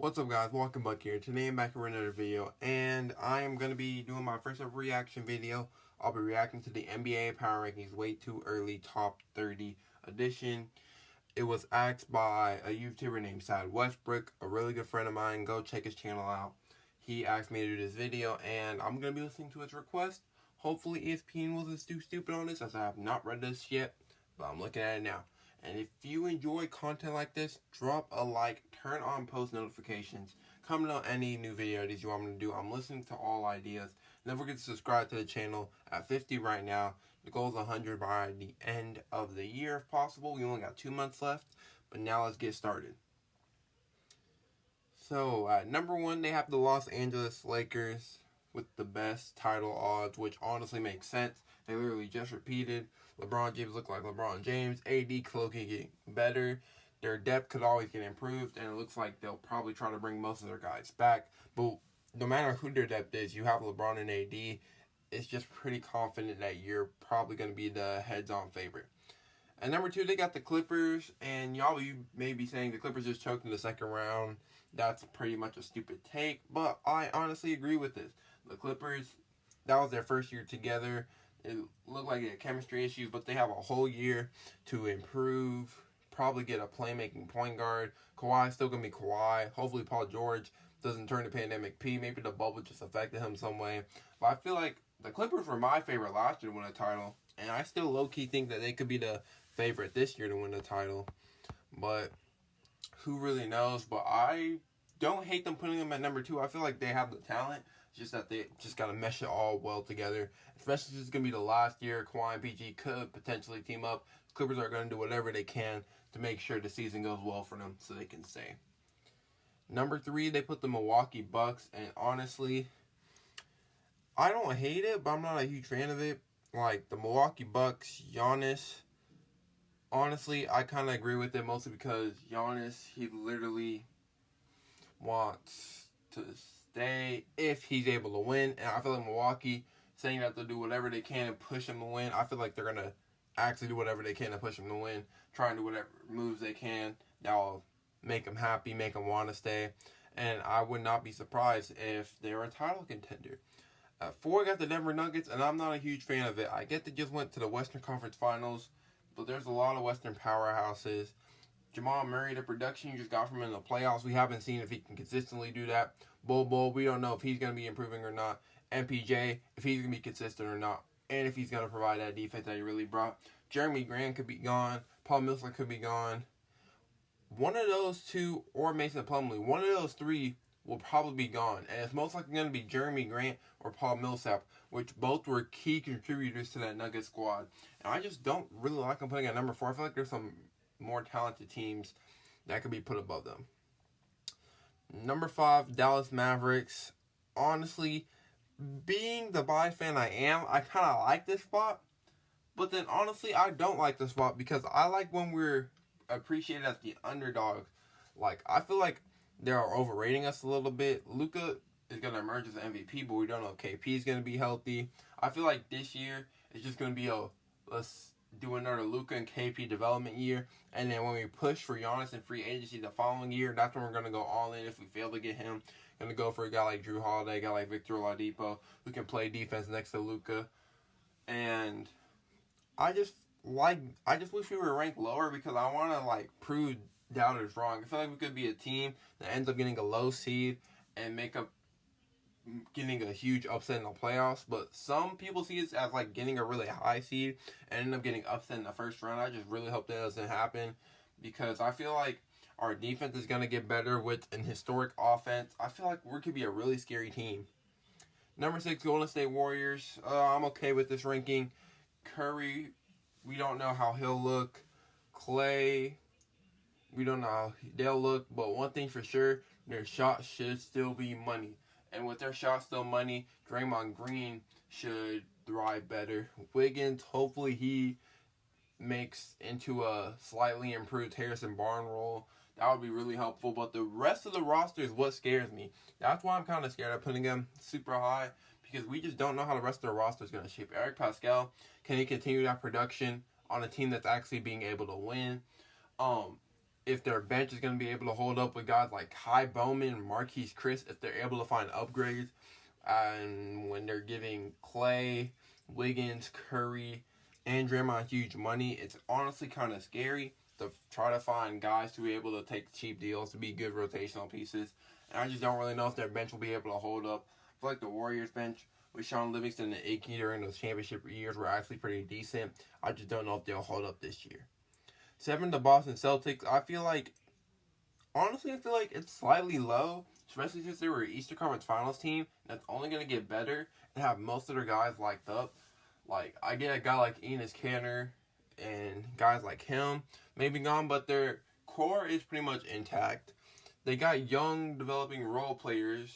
What's up guys, Walking Buck here. Today I'm back for another video and I am going to be doing my first ever reaction video. I'll be reacting to the NBA Power Rankings Way Too Early Top 30 edition. It was asked by a YouTuber named Sad Westbrook, a really good friend of mine. Go check his channel out. He asked me to do this video and I'm going to be listening to his request. Hopefully ESPN wasn't too stupid on this as I have not read this yet, but I'm looking at it now. And if you enjoy content like this, drop a like, turn on post notifications, comment on any new video ideas you want me to do. I'm listening to all ideas. Don't forget to subscribe to the channel at 50 right now. The goal is 100 by the end of the year if possible. We only got 2 months left, but now let's get started. So at number 1, they have the Los Angeles Lakers with the best title odds, which honestly makes sense. They literally just repeated. LeBron James look like LeBron James. AD cloaking getting better. Their depth could always get improved, and it looks like they'll probably try to bring most of their guys back. But no matter who their depth is, you have LeBron and AD. It's just pretty confident that you're probably going to be the heads-on favorite. At number 2, they got the Clippers, and you may be saying the Clippers just choked in the second round. That's pretty much a stupid take, but I honestly agree with this. The Clippers, that was their first year together. It looked like they had chemistry issues, but they have a whole year to improve. Probably get a playmaking point guard. Kawhi's still going to be Kawhi. Hopefully Paul George doesn't turn to pandemic P. Maybe the bubble just affected him some way. But I feel like the Clippers were my favorite last year to win a title. And I still low-key think that they could be the favorite this year to win the title. But who really knows? But I don't hate them putting them at number 2. I feel like they have the talent. It's just that they just got to mesh it all well together. Especially since it's going to be the last year. Kawhi and PG could potentially team up. The Clippers are going to do whatever they can to make sure the season goes well for them so they can stay. Number 3, they put the Milwaukee Bucks. And honestly, I don't hate it, but I'm not a huge fan of it. Like, the Milwaukee Bucks, Giannis, honestly, I kind of agree with it. Mostly because Giannis, he literally wants to stay if he's able to win. And I feel like Milwaukee saying that they'll do whatever they can and push him to win. I feel like they're going to actually do whatever they can to push him to win. Try and do whatever moves they can that'll make him happy, make him want to stay. And I would not be surprised if they're a title contender. At 4, I got the Denver Nuggets, and I'm not a huge fan of it. I get they just went to the Western Conference Finals, but there's a lot of Western powerhouses. Jamal Murray, the production you just got from him in the playoffs, we haven't seen if he can consistently do that. Bol, we don't know if he's going to be improving or not. MPJ, if he's going to be consistent or not. And if he's going to provide that defense that he really brought. Jeremy Grant could be gone. Paul Millsap could be gone. One of those two, or Mason Plumlee, one of those 3 will probably be gone. And it's most likely going to be Jeremy Grant or Paul Millsap, which both were key contributors to that Nuggets squad. And I just don't really like them putting at number 4. I feel like there's some more talented teams that could be put above them. Number 5, Dallas Mavericks. Honestly, being the Buy fan I am, I kind of like this spot. But then, honestly, I don't like this spot because I like when we're appreciated as the underdog. Like, I feel like they're overrating us a little bit. Luka is going to emerge as an MVP, but we don't know if KP is going to be healthy. I feel like this year is just going to be let's do another Luka and KP development year. And then when we push for Giannis in free agency the following year, that's when we're going to go all in if we fail to get him. Going to go for a guy like Drew Holiday, a guy like Victor Oladipo, who can play defense next to Luka. And I just wish we were ranked lower because I want to prove doubters wrong. I feel like we could be a team that ends up getting a low seed and getting a huge upset in the playoffs. But some people see it as getting a really high seed and end up getting upset in the first round. I just really hope that doesn't happen because I feel like our defense is going to get better with an historic offense. I feel like we could be a really scary team. Number 6, Golden State Warriors. I'm okay with this ranking. Curry, we don't know how he'll look. Clay, we don't know how they'll look. But one thing for sure, their shot should still be money. And with their shot still money, Draymond Green should thrive better. Wiggins, hopefully he makes into a slightly improved Harrison Barnes role. That would be really helpful. But the rest of the roster is what scares me. That's why I'm kind of scared of putting them super high. Because we just don't know how the rest of the roster is going to shape. Eric Pascal, can he continue that production on a team that's actually being able to win? if their bench is going to be able to hold up with guys like Kai Bowman, Marquise Chris, if they're able to find upgrades. And when they're giving Clay, Wiggins, Curry, and Draymond huge money, it's honestly kind of scary to try to find guys to be able to take cheap deals to be good rotational pieces. And I just don't really know if their bench will be able to hold up. I feel like the Warriors bench with Sean Livingston and Icky during those championship years were actually pretty decent. I just don't know if they'll hold up this year. 7, the Boston Celtics. I feel like it's slightly low, especially since they were an Eastern Conference Finals team. That's only going to get better and have most of their guys locked up. Like, I get a guy like Enes Kanter and guys like him maybe gone, but their core is pretty much intact. They got young, developing role players,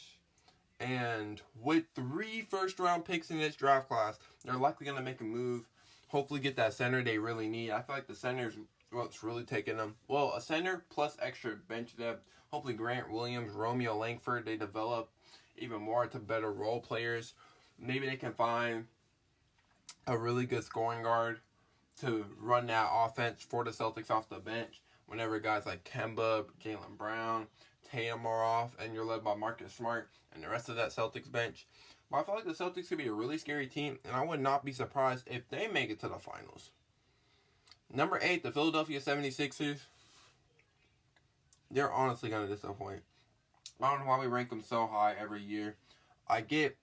and with 3 first-round picks in this draft class, they're likely going to make a move, hopefully get that center they really need. I feel like the center's what's really taking them. Well, a center plus extra bench depth. Hopefully Grant Williams, Romeo Langford, they develop even more to better role players. Maybe they can find a really good scoring guard to run that offense for the Celtics off the bench whenever guys like Kemba, Jaylen Brown, Tatum are off, and you're led by Marcus Smart and the rest of that Celtics bench. But I feel like the Celtics could be a really scary team, and I would not be surprised if they make it to the finals. Number 8, the Philadelphia 76ers. They're honestly going to disappoint. I don't know why we rank them so high every year. I get,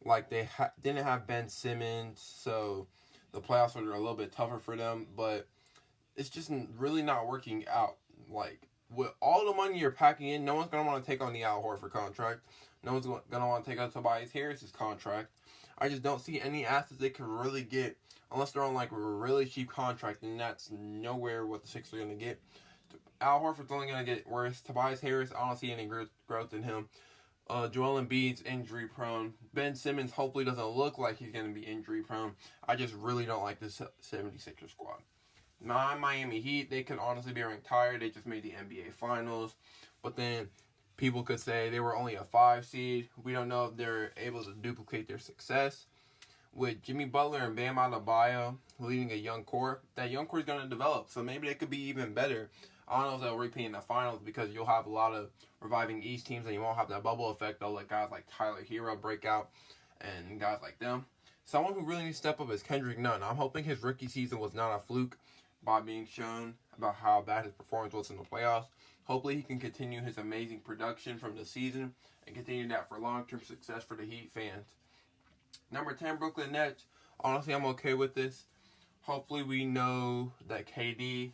like, they didn't have Ben Simmons, so the playoffs are a little bit tougher for them, but it's just really not working out. Like, with all the money you're packing in, no one's going to want to take on the Al Horford contract. No one's going to want to take on Tobias Harris's contract. I just don't see any assets they can really get unless they're on like a really cheap contract, and that's nowhere what the Sixers are going to get. Al Horford's only going to get worse. Tobias Harris, I don't see any growth in him. Joel Embiid's injury prone. Ben Simmons hopefully doesn't look like he's going to be injury prone. I just really don't like this 76ers squad. My Miami Heat, they could honestly be ranked higher. They just made the NBA Finals. But then people could say they were only a 5 seed. We don't know if they're able to duplicate their success. With Jimmy Butler and Bam Adebayo leading a young core, that young core is going to develop. So maybe they could be even better. I don't know if they'll repeat in the finals because you'll have a lot of reviving East teams and you won't have that bubble effect. They'll let guys like Tyler Hero break out and guys like them. Someone who really needs to step up is Kendrick Nunn. I'm hoping his rookie season was not a fluke by being shown about how bad his performance was in the playoffs. Hopefully he can continue his amazing production from the season and continue that for long-term success for the Heat fans. Number 10, Brooklyn Nets. Honestly, I'm okay with this. Hopefully we know that KD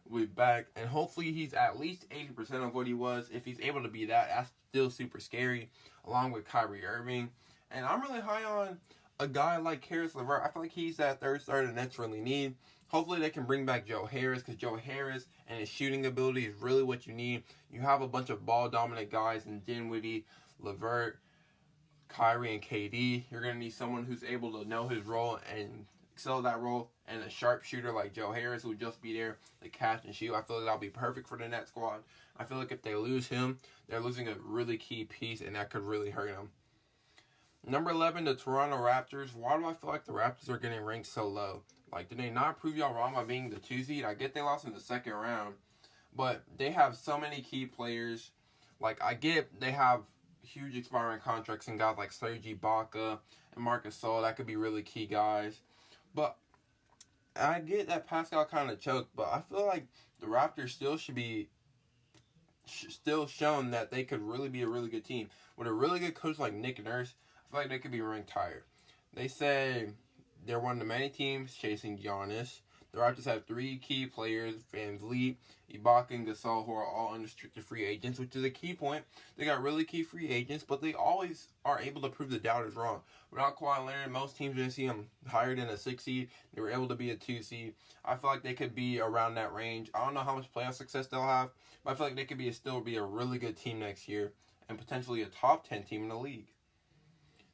will be back, and hopefully he's at least 80% of what he was. If he's able to be that, that's still super scary, along with Kyrie Irving. And I'm really high on a guy like Caris LeVert. I feel like he's that third star the Nets really need. Hopefully they can bring back Joe Harris, because Joe Harris and his shooting ability is really what you need. You have a bunch of ball-dominant guys in Dinwiddie, LeVert, Kyrie, and KD. You're going to need someone who's able to know his role and excel that role, and a sharpshooter like Joe Harris who would just be there to catch and shoot. I feel like that'll be perfect for the Nets squad. I feel like if they lose him, they're losing a really key piece, and that could really hurt them. Number 11, the Toronto Raptors. Why do I feel like the Raptors are getting ranked so low? Like, did they not prove y'all wrong by being the 2 seed? I get they lost in the second round, but they have so many key players. Like, I get they have huge expiring contracts and guys like Serge Ibaka and Marcus Gasol that could be really key guys. But I get that Pascal kind of choked, but I feel like the Raptors still should be still shown that they could really be a really good team. With a really good coach like Nick Nurse, I feel like they could be ranked higher. They say they're one of the many teams chasing Giannis. The Raptors have 3 key players, Van Vliet, Ibaka, and Gasol, who are all unrestricted free agents, which is a key point. They got really key free agents, but they always are able to prove the doubters wrong. Without Kawhi Leonard, most teams are going to see them higher than a 6 seed. They were able to be a 2 seed. I feel like they could be around that range. I don't know how much playoff success they'll have, but I feel like they could still be a really good team next year and potentially a top 10 team in the league.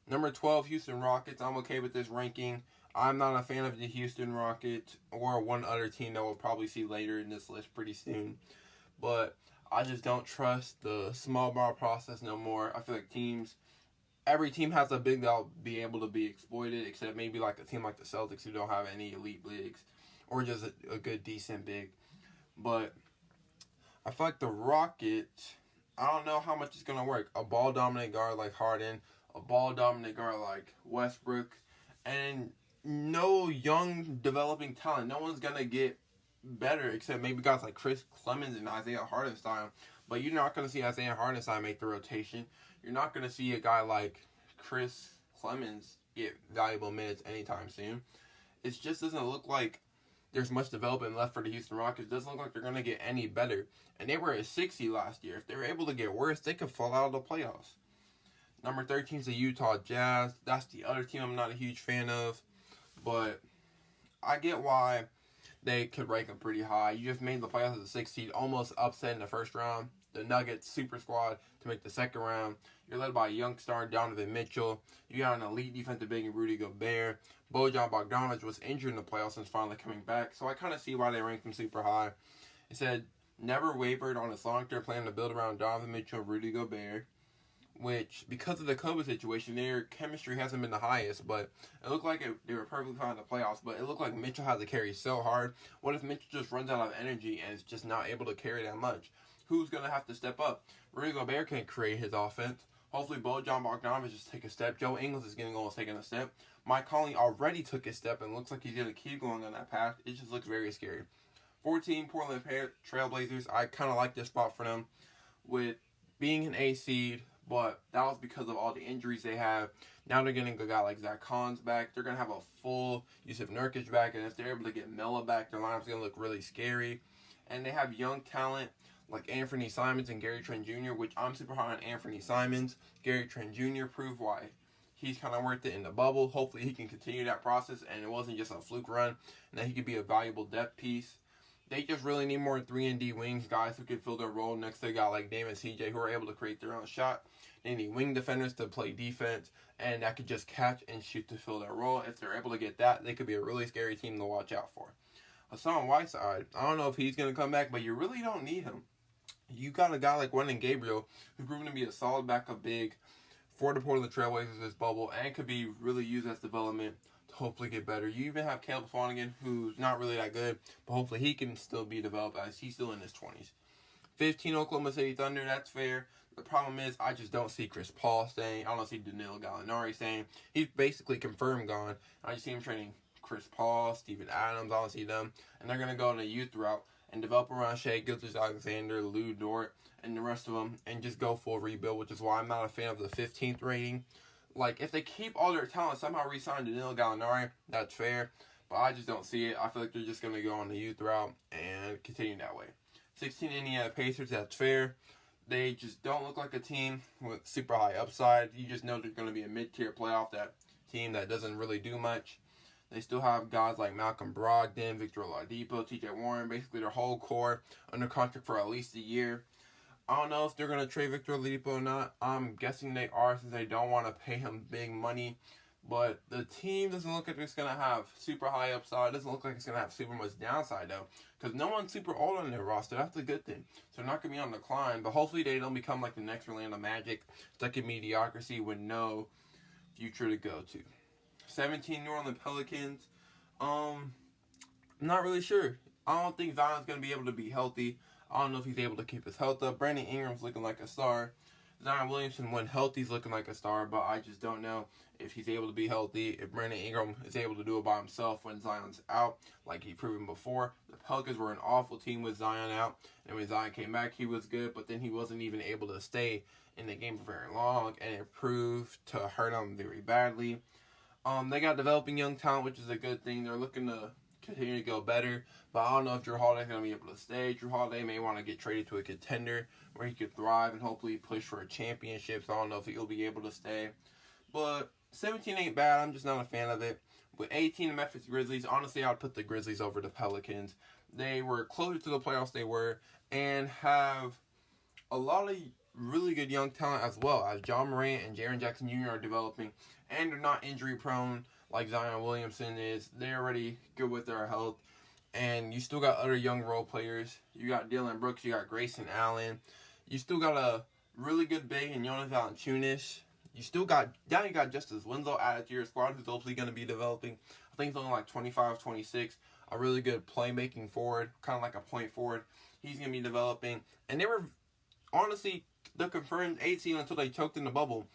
Number 12, Houston Rockets. I'm okay with this ranking. I'm not a fan of the Houston Rockets or one other team that we'll probably see later in this list pretty soon. But I just don't trust the small ball process no more. I feel like every team has a big that'll be able to be exploited, except maybe like a team like the Celtics who don't have any elite bigs or just a good, decent big. But I feel like the Rockets, I don't know how much it's going to work. A ball dominant guard like Harden, a ball dominant guard like Westbrook, and no young developing talent. No one's going to get better except maybe guys like Chris Clemens and Isaiah Hartenstein. But you're not going to see Isaiah Hartenstein make the rotation. You're not going to see a guy like Chris Clemens get valuable minutes anytime soon. It just doesn't look like there's much development left for the Houston Rockets. It doesn't look like they're going to get any better. And they were at 60 last year. If they were able to get worse, they could fall out of the playoffs. Number 13 is the Utah Jazz. That's the other team I'm not a huge fan of. But I get why they could rank them pretty high. You just made the playoffs as a 6 seed, almost upset in the first round. The Nuggets super squad to make the second round. You're led by a young star, Donovan Mitchell. You got an elite defensive big in Rudy Gobert. Bojan Bogdanovic was injured in the playoffs and is finally coming back. So I kind of see why they ranked him super high. It said, never wavered on its long-term plan to build around Donovan Mitchell and Rudy Gobert. Which, because of the COVID situation, their chemistry hasn't been the highest. But it looked like they were perfectly fine in the playoffs. But it looked like Mitchell had to carry so hard. What if Mitchell just runs out of energy and is just not able to carry that much? Who's going to have to step up? Rudy Gobert can't create his offense. Hopefully, Bojan Bogdanovic just take a step. Joe Ingles is getting almost taking a step. Mike Conley already took a step and looks like he's going to keep going on that path. It just looks very scary. 14, Portland Trailblazers. I kind of like this spot for them with being an A seed, but that was because of all the injuries they have. Now they're getting a guy like Zach Collins back. They're going to have a full Yusuf Nurkic back, and if they're able to get Melo back, their lineup's going to look really scary. And they have young talent like Anthony Simons and Gary Trent Jr., which I'm super high on Anthony Simons. Gary Trent Jr. proved why he's kind of worth it in the bubble. Hopefully he can continue that process and it wasn't just a fluke run and that he could be a valuable depth piece. They just really need more 3-and-D wings, guys who can fill their role next to a guy like Dame and CJ who are able to create their own shot. They need wing defenders to play defense and that could just catch and shoot to fill their role. If they're able to get that, they could be a really scary team to watch out for. Hassan Whiteside, I don't know if he's going to come back, but you really don't need him. You got a guy like Wenyen Gabriel who's proven to be a solid backup big for the Portland Trailblazers this bubble and could be really used as development to hopefully get better. You even have Caleb Flanagan, who's not really that good, but hopefully he can still be developed as he's still in his 20s. 15, Oklahoma City Thunder, that's fair. The problem is I just don't see Chris Paul staying. I don't see Danilo Gallinari staying. He's basically confirmed gone. I just see him training Chris Paul, Steven Adams. I don't see them. And they're going to go on a youth route and develop around Shai Gilgeous-Alexander, Lou Dort, and the rest of them, and just go full rebuild, which is why I'm not a fan of the 15th rating. Like, if they keep all their talent, somehow re-sign Danilo Gallinari, that's fair, but I just don't see it. I feel like they're just going to go on the youth route and continue that way. 16, Indiana Pacers, that's fair. They just don't look like a team with super high upside. You just know they're going to be a mid-tier playoff team that doesn't really do much. They still have guys like Malcolm Brogdon, Victor Oladipo, T.J. Warren, basically their whole core under contract for at least a year. I don't know if they're going to trade Victor Oladipo or not. I'm guessing they are since they don't want to pay him big money. But the team doesn't look like it's going to have super high upside. It doesn't look like it's going to have super much downside, though. Because no one's super old on their roster. That's a good thing. So they're not going to be on the decline. But hopefully they don't become like the next Orlando Magic, stuck in mediocrity with no future to go to. 17, New Orleans Pelicans. I'm not really sure. I don't think Zion's going to be able to be healthy. I don't know if he's able to keep his health up. Brandon Ingram's looking like a star. Zion Williamson, when healthy, is looking like a star, but I just don't know if he's able to be healthy, if Brandon Ingram is able to do it by himself when Zion's out, like he proven before. The Pelicans were an awful team with Zion out, and when Zion came back, he was good, but then he wasn't even able to stay in the game for very long, and it proved to hurt him very badly. They got developing young talent, which is a good thing. They're looking to continue to go better, but I don't know if Drew Holiday's going to be able to stay. Drew Holiday may want to get traded to a contender where he could thrive and hopefully push for a championship, so I don't know if he'll be able to stay. But 17 ain't bad. I'm just not a fan of it. With 18, the Memphis Grizzlies, honestly, I would put the Grizzlies over the Pelicans. They were closer to the playoffs they were and have a lot of really good young talent as well, as John Morant and Jaren Jackson Jr. are developing, and they're not injury prone like Zion Williamson is. They're already good with their health, and you still got other young role players. You got Dylan Brooks, you got Grayson Allen, you still got a really good big in Jonas Valanciunas. You got Justice Winslow added to your squad, who's hopefully going to be developing. I think he's only like 25, 26. A really good playmaking forward, kind of like a point forward. He's going to be developing. And they were, honestly, the confirmed 8 seed until they choked in the bubble.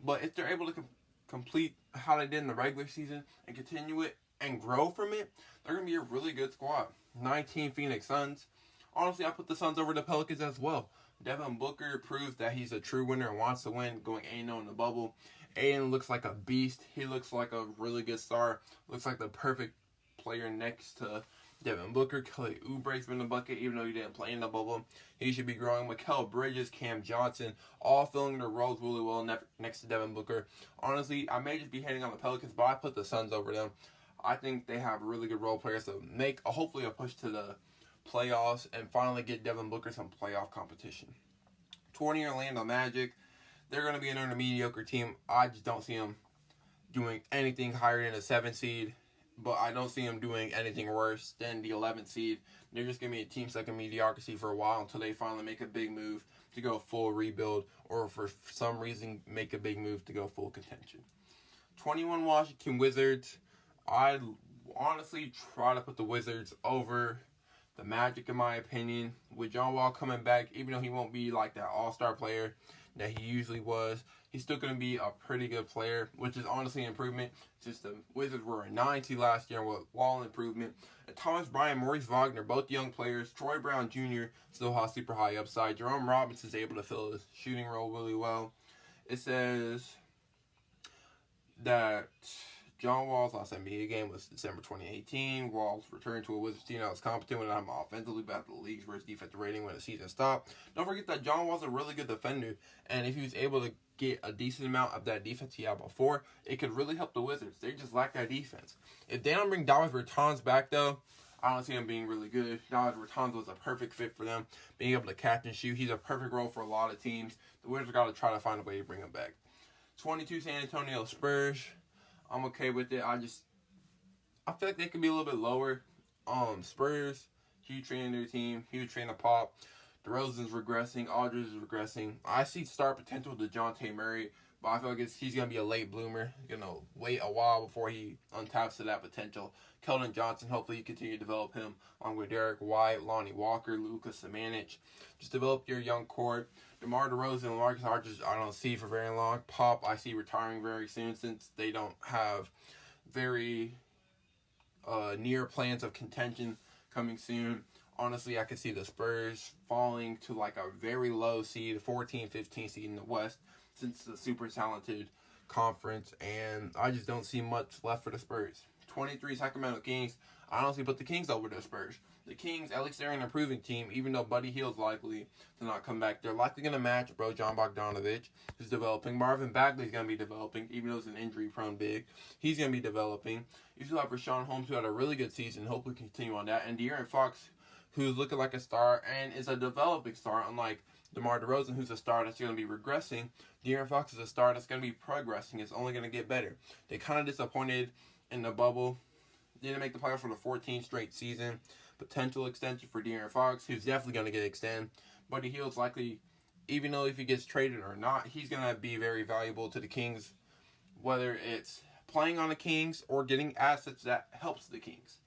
But if they're able to complete how they did in the regular season and continue it and grow from it, they're going to be a really good squad. 19 Phoenix Suns. Honestly, I put the Suns over the Pelicans as well. Devin Booker proves that he's a true winner and wants to win, going 8-0 in the bubble. Aiden looks like a beast. He looks like a really good star. Looks like the perfect player next to Devin Booker. Kelly Oubre's been a bucket, even though he didn't play in the bubble. He should be growing. Mikal Bridges, Cam Johnson, all filling their roles really well next to Devin Booker. Honestly, I may just be hating on the Pelicans, but I put the Suns over them. I think they have really good role players to make hopefully a push to the playoffs and finally get Devin Booker some playoff competition. 20 Orlando Magic. They're going to be another mediocre team. I just don't see them doing anything higher than a 7 seed, but I don't see them doing anything worse than the 11th seed. They're just going to be a team stuck in mediocrity for a while until they finally make a big move to go full rebuild or for some reason make a big move to go full contention. 21 Washington Wizards. I honestly try to put the Wizards over the Magic in my opinion. With John Wall coming back, even though he won't be like that all-star player that he usually was, he's still going to be a pretty good player, which is honestly an improvement. Since the Wizards were a 9 seed last year with Wall improvement. And Thomas Bryant, Maurice Wagner, both young players. Troy Brown Jr. still has super high upside. Jerome Robinson is able to fill his shooting role really well. It says that John Wall's last NBA game was December 2018. Wall's returned to a Wizards team that was competent when I'm offensively, but at the league's worst defensive rating when the season stopped. Don't forget that John Wall's a really good defender, and if he was able to get a decent amount of that defense he had before, it could really help the Wizards. They just lack that defense. If they don't bring Davis Bertans back, though, I don't see him being really good. Davis Bertans was a perfect fit for them, being able to catch and shoot. He's a perfect role for a lot of teams. The Wizards got to try to find a way to bring him back. 22 San Antonio Spurs. I'm okay with it. I feel like they could be a little bit lower. Spurs, huge fan of their team, huge fan of Pop. DeRozan's regressing. Aldridge is regressing. I see star potential to DeJounte Murray, but I feel like he's going to be a late bloomer. He's going to wait a while before he untaps to that potential. Keldon Johnson, hopefully you continue to develop him, along with Derek White, Lonnie Walker, Lucas Samanic. Just develop your young core. DeMar DeRozan and Marcus Aldridge, I don't see for very long. Pop, I see retiring very soon since they don't have very near plans of contention coming soon. Honestly, I could see the Spurs falling to like a very low seed, 14, 15 seed in the West, since it's a super talented conference, and I just don't see much left for the Spurs. 23 Sacramento Kings. I honestly put the Kings over the Spurs. The Kings, at least they're an improving team, even though Buddy Hield's likely to not come back. They're likely going to match Bojan Bogdanovic, who's developing. Marvin Bagley's going to be developing, even though he's an injury-prone big. He's going to be developing. You still have Rashawn Holmes, who had a really good season. Hopefully continue on that. And De'Aaron Fox, who's looking like a star and is a developing star, unlike DeMar DeRozan, who's a star that's going to be regressing. De'Aaron Fox is a star that's going to be progressing. It's only going to get better. They kind of disappointed in the bubble. Didn't make the playoffs for the 14th straight season. Potential extension for De'Aaron Fox, who's definitely going to get extended. Buddy Hield's likely, even though if he gets traded or not, he's going to be very valuable to the Kings, whether it's playing on the Kings or getting assets that helps the Kings.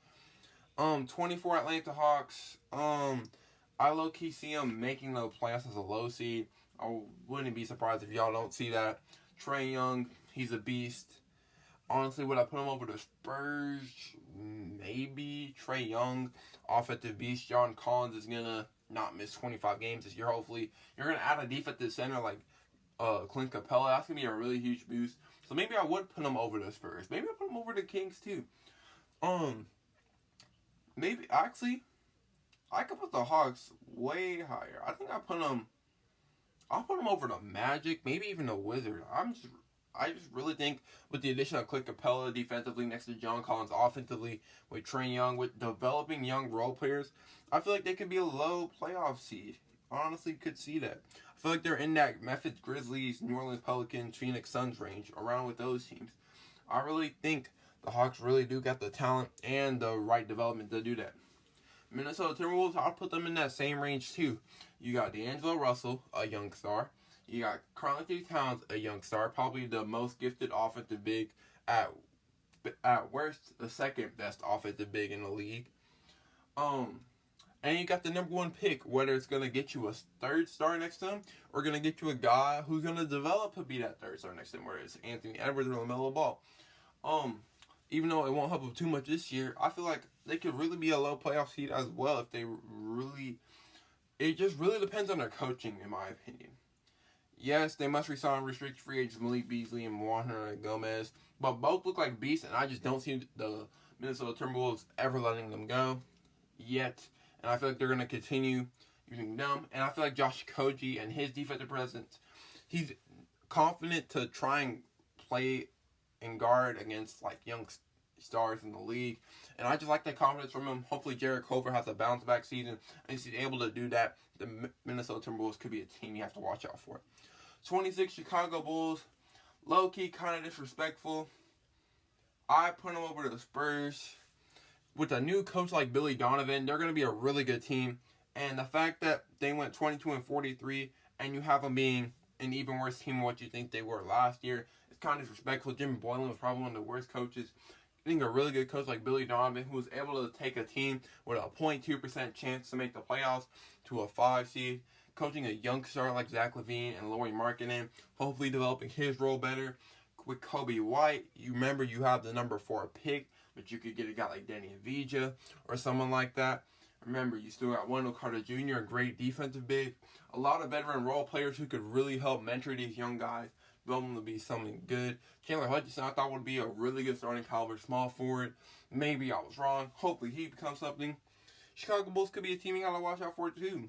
24 Atlanta Hawks. I low-key see them making the playoffs as a low seed. I wouldn't be surprised if y'all don't see that. Trae Young, he's a beast. Honestly, would I put him over the Spurs? Maybe. Trae Young, offensive beast. John Collins is going to not miss 25 games this year, hopefully. You're going to add a defensive center like Clint Capella. That's going to be a really huge boost. So maybe I would put him over the Spurs. Maybe I'll put him over the Kings, too. Maybe, actually, I could put the Hawks way higher. I think I'll put them over the Magic, maybe even the Wizards. I just really think with the addition of Clint Capella defensively next to John Collins offensively, with Trae Young, with developing young role players, I feel like they could be a low playoff seed. I honestly could see that. I feel like they're in that Memphis Grizzlies, New Orleans Pelicans, Phoenix Suns range, around with those teams. I really think the Hawks really do got the talent and the right development to do that. Minnesota Timberwolves, I'll put them in that same range too. You got D'Angelo Russell, a young star. You got Karl-Anthony Towns, a young star, probably the most gifted offensive big, at worst, the second best offensive big in the league. And you got the number 1 pick, whether it's going to get you a third star next to him or going to get you a guy who's going to develop to be that third star next to him, whether it's Anthony Edwards or LaMelo Ball. Even though it won't help them too much this year, I feel like they could really be a low playoff seed as well if they really... It just really depends on their coaching, in my opinion. Yes, they must resign restricted free agents Malik Beasley and Juan Gomez, but both look like beasts, and I just don't see the Minnesota Timberwolves ever letting them go yet. And I feel like they're going to continue using them. And I feel like Josh Okogie and his defensive presence, he's confident to try and play and guard against like young stars in the league. And I just like that confidence from him. Hopefully Jarrett Culver has a bounce back season. And if he's able to do that, the Minnesota Timberwolves could be a team you have to watch out for. 26 Chicago Bulls. Low-key kind of disrespectful. I put them over to the Spurs. With a new coach like Billy Donovan, they're going to be a really good team. And the fact that they went 22-43 and you have them being an even worse team than what you think they were last year, it's kind of disrespectful. Jim Boylan was probably one of the worst coaches. I think a really good coach like Billy Donovan, who was able to take a team with a 0.2% chance to make the playoffs to a 5 seed, coaching a young star like Zach LaVine and Lauri Markkanen, hopefully developing his role better. With Kobe White, you remember you have the number 4 pick, but you could get a guy like Danny Avdija or someone like that. Remember, you still got Wendell Carter Jr., a great defensive big. A lot of veteran role players who could really help mentor these young guys, build them to be something good. Chandler Hutchison, I thought would be a really good starting caliber small forward. Maybe I was wrong. Hopefully he becomes something. Chicago Bulls could be a team you got to watch out for too.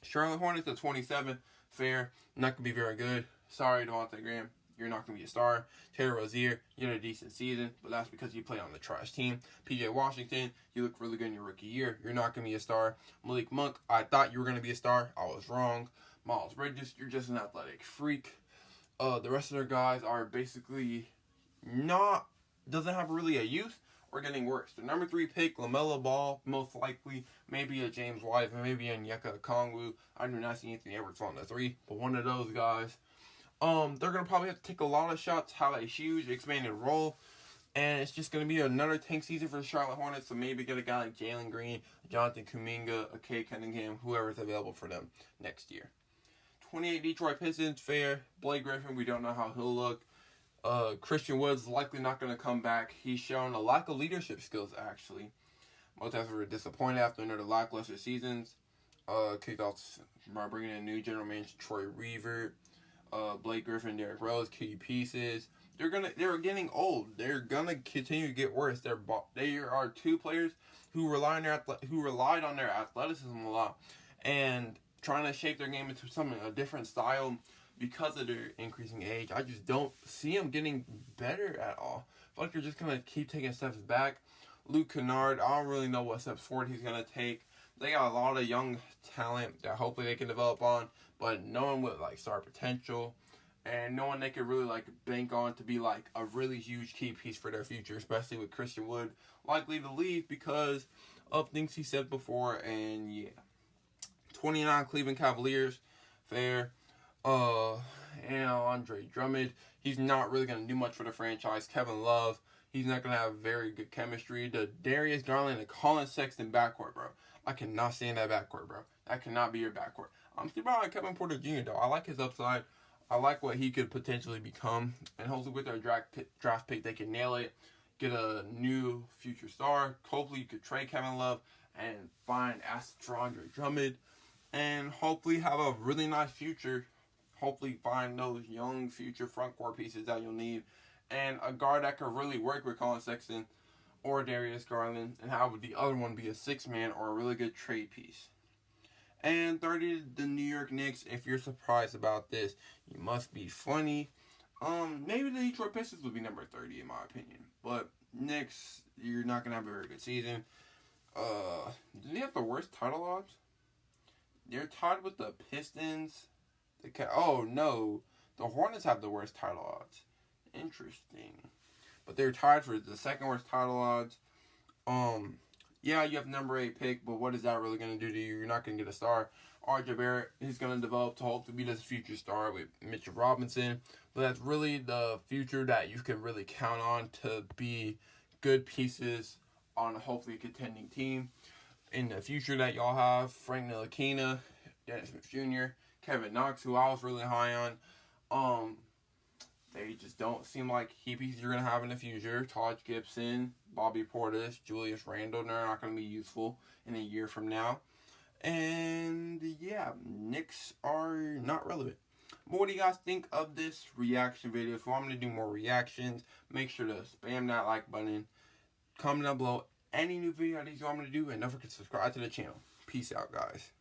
Charlotte Hornets at 27. Fair. Not going to be very good. Sorry, Devontae Graham. You're not going to be a star. Terry Rozier, you had a decent season, but that's because you play on the trash team. PJ Washington, you look really good in your rookie year. You're not going to be a star. Malik Monk, I thought you were going to be a star. I was wrong. Miles Bridges, you're just an athletic freak. The rest of their guys are basically doesn't have really a youth or getting worse. The number 3 pick, LaMelo Ball, most likely, maybe a James Wiseman, maybe a Onyeka Okongwu. I do not see Anthony Edwards on the 3, but one of those guys. They're going to probably have to take a lot of shots, have a huge expanded role, and it's just going to be another tank season for the Charlotte Hornets, so maybe get a guy like Jalen Green, Jonathan Kuminga, Kay Cunningham, whoever's available for them next year. 28 Detroit Pistons, fair. Blake Griffin, we don't know how he'll look. Christian Wood's likely not going to come back. He's shown a lack of leadership skills, actually. Most of us were disappointed after another lackluster seasons. Kicked off by bringing in new general manager Troy Weaver. Blake Griffin, Derrick Rose, key pieces. They're getting old. They're gonna continue to get worse. They are 2 players who relied on their athleticism a lot and trying to shape their game into a different style because of their increasing age. I just don't see them getting better at all. I feel like they're just gonna keep taking steps back. Luke Kennard, I don't really know what steps forward he's gonna take. They got a lot of young talent that hopefully they can develop on, but no one with like star potential, and no one they could really like bank on to be like a really huge key piece for their future, especially with Christian Wood likely to leave because of things he said before. And yeah, 29 Cleveland Cavaliers, fair. And Andre Drummond, he's not really gonna do much for the franchise. Kevin Love, he's not gonna have very good chemistry. The Darius Garland and Colin Sexton backcourt, bro. I cannot stand that backcourt, bro. That cannot be your backcourt. I'm still behind Kevin Porter Jr., though. I like his upside. I like what he could potentially become. And hopefully with their draft pick, they can nail it, get a new future star. Hopefully you could trade Kevin Love and find assets for Andre Drummond. And hopefully have a really nice future. Hopefully find those young future front court pieces that you'll need. And a guard that could really work with Colin Sexton or Darius Garland, and have the other one be a 6-man or a really good trade piece. And 30, the New York Knicks. If you're surprised about this, you must be funny. Maybe the Detroit Pistons would be number 30 in my opinion. But Knicks, you're not gonna have a very good season. Do they have the worst title odds? They're tied with the Pistons. Oh no, the Hornets have the worst title odds. Interesting. But they're tied for the second worst title odds. Yeah, you have number 8 pick, but what is that really going to do to you? You're not going to get a star. RJ Barrett is going to develop to hopefully be this future star with Mitchell Robinson. But that's really the future that you can really count on to be good pieces on a hopefully contending team. in the future that y'all have. Frank Ntilikina, Dennis Smith Jr., Kevin Knox, who I was really high on. They just don't seem like key pieces you're going to have in the future. Taj Gibson, Bobby Portis, Julius Randle, they're not going to be useful in a year from now. And yeah, Knicks are not relevant. But what do you guys think of this reaction video? If you want me to do more reactions, make sure to spam that like button. Comment down below any new video ideas you want me to do. And don't forget to subscribe to the channel. Peace out, guys.